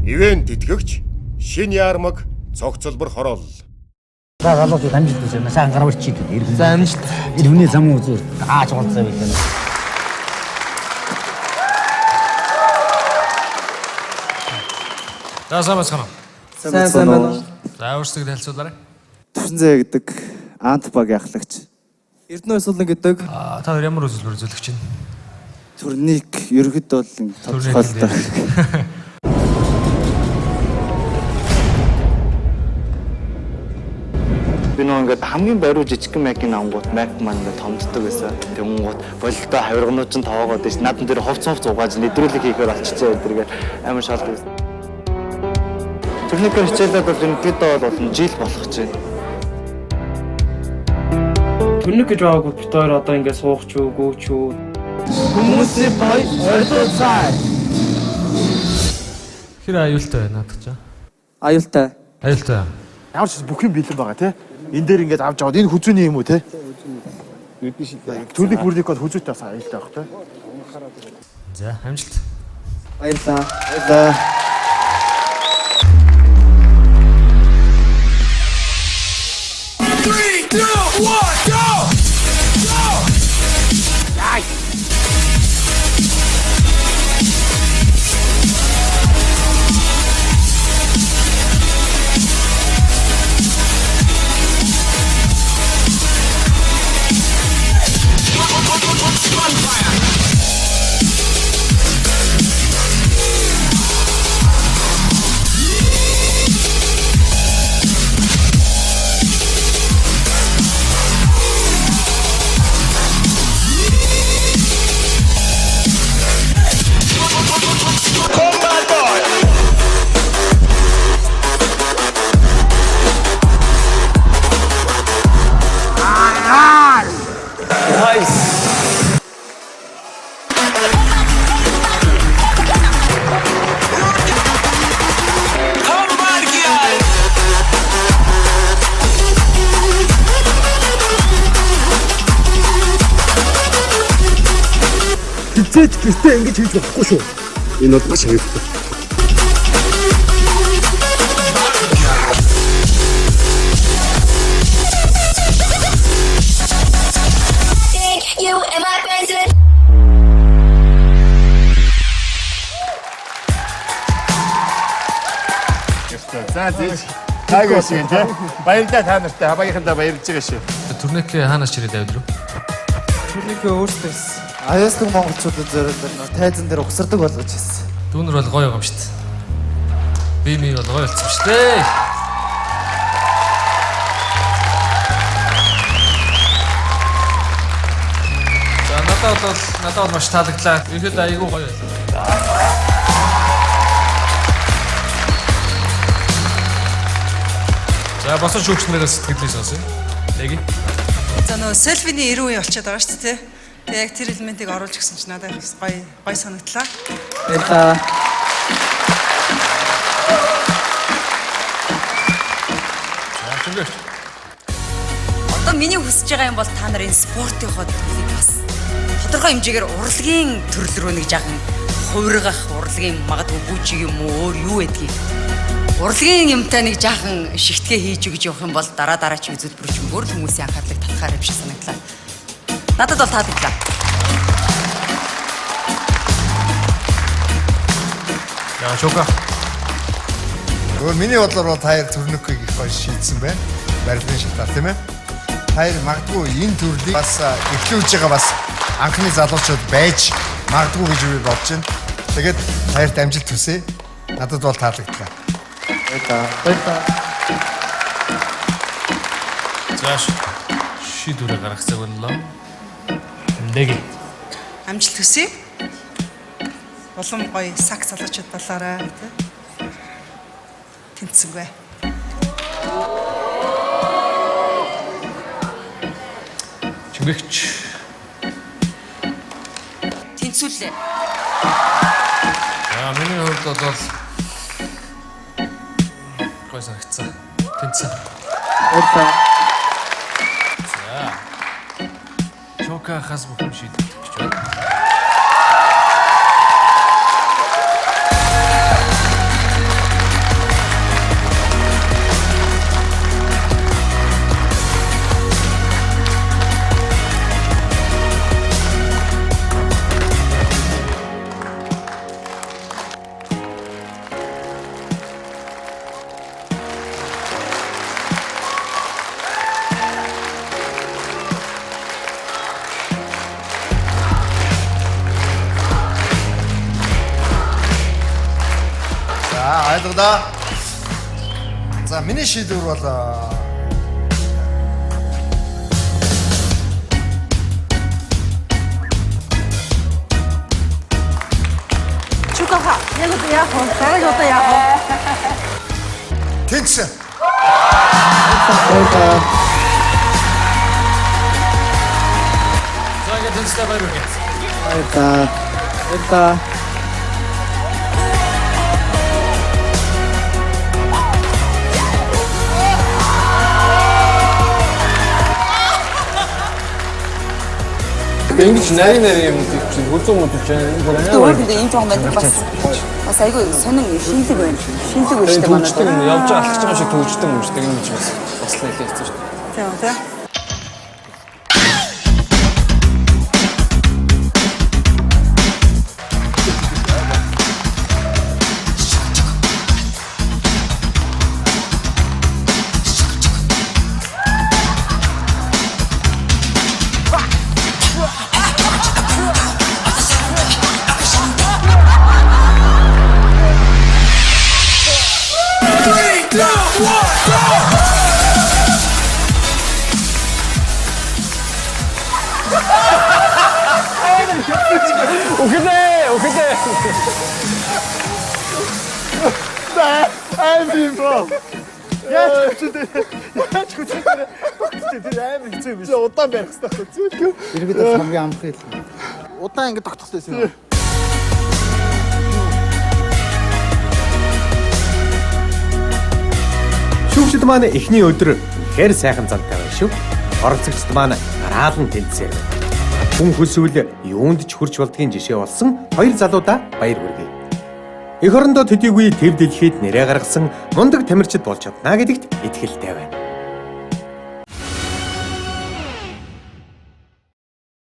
Ивент тэтгэгч Шинэ Ярмаг цогцлбор хороол. Залуучууд амжилт хүсье. Сайн гарварч идэв. За амжилт. Ирвний зам үзүүр дааж уулзаа байлаа. За сайн байна. Сайн байна. За өөрсдөө танилцуулаарай. Төвшинзээ гэдэг ант баг яхлагч. Эрдэнэ Усулан гэдэг Та хоёр ямар үзүүлбэр үзүүлэгч чинь? турник ерөнхийд бол тодорхойлолтой. Би нөгөө хамгийн баруун жижиг майкын ангууд майк маань томддог байсан. Тэнгууд бололтой хавирганууд ч тоогоод байсан. Надан дээр ховц угааж нэдрүүлэг хийхээр олчихсан өдргээд амар шалд байсан. Турникээр хичээлээд бол ерөнхийдөө бол жил болох гэж байна. Турник гэж байгаагүй бит хоёр одоо ингэ суух ч юу гүүч юу. Хүмүүсийн бай ойртолцоо. Хэр аюултай байна надад ч. Аюултай. Аюултай. Ямар ч бүх юм бэлэн байгаа тий. Энэ дээр ингэж авч аваад энэ хүзүүний юм уу тий? Төрөлх бүрлийг бол хүзүүтэй бас аюултай байх тий. За амжилт. Баярлалаа. Баярлалаа. Хизээч гэртээ ингэж хийж болохгүй шүү. Энэ бол маш аюултай. За зээж таагаа шиг тий. Баярлалаа та нартай. Хабаагийнхандаа баярлж байгаа шүү. Турник хаанаас ч ирээд авдруу. Турникээ өөртөөс аюултай монголчуудад зориулсан тайзан дээр угсардаг болгож ирсэн. Дүүнэр бол гоё юм шүү дээ. Би бол гоё болсон шүү дээ. За надад бол маш таалагдлаа. Ихэд айгүй гоё байлаа. За босоо шүүгчнэрээс сэтгэлээ сонсъё. Нэги. За нөө селфиний 90 үе болчиход байгаа шүү дээ. Тэгээ яг тэр элементийг оруулж гисэн чинь надад гоё санагдлаа. Баярлалаа. Одоо миний хүсэж байгаа юм бол та нарын спортынхоо төрлийг бас тодорхой хэмжээгээр урлагийн төрөл рүү нэг жаахан хувиргах, урлагийн магадгүй бүжиг юм уу өөр юу гэдгийг урлагийн юмтай нэг жаахан шигтгээ хийж өгч явах юм бол дараач үзүүлбэрч өөр хүмүүсийн анхаарлыг татахаар юм шиг санагдлаа. Надад бол таалагдлаа. За шока. Өөр миний бодлоор бол таяр төрнөкийг их гоё шийдсэн байна. Барилгын шалтгаан тийм ээ. Таяр магадгүй энэ төрлийг бас эхлүүлж байгаа бас анхны залуучууд байж магадгүй гэж би бодож байна. Тэгээд таярт амжилт хүсье. Надад бол таалагдлаа. Баярлалаа. За шийдвэрээ гаргах цаг боллоо. Нэги. Амжилт хүсье. Улам гоё сакс залуучууд болоорой тий. Тэнцсэнгүй. Чимэгч. Тэнцүүлээ. Миний хувьд бол гоё санагцсан. Тэнцсэн. Баярлалаа. За. Шока хас бүхэн шийдэх гэж байна. За ойлголоо. За миний шийдвэр бол 축하하. 얘도 야호. 잘하셨다 야호. тэнцсэн. За ингээд тэнцтэй баяр хүргэе. Ингэж нарийн юм чинь хөлзөө мөдөж байна. өөр 근데 ийм жоохон байдаг бас айгүй сонин шилдэг байна. Шилдэг байна шүү дээ манай. Төвчдөг юм явж алхаж байгаа шиг төвчдөг юм шүү дээ. Ингэж бас л хэлсэн шүү дээ. Тийм тийм. Иргэд хамгийн амх хэл. Удаан ингэ тогтчихсон юм. Шүүгчд маань эхний өдөр ихээр сайхан зантай байна шүү. Оролцогчд маань гараал нь тэнцсээр байна. Хүн хөсвөл юунд ч хүрч болдгийн жишээ болсон хоёр залуудаа баяр хүргэе. Эх орондоо төдийгүй төв дэлхийд нэрээ гаргасан мундаг тамирчид болж чадна гэдэгт итгэлтэй байна.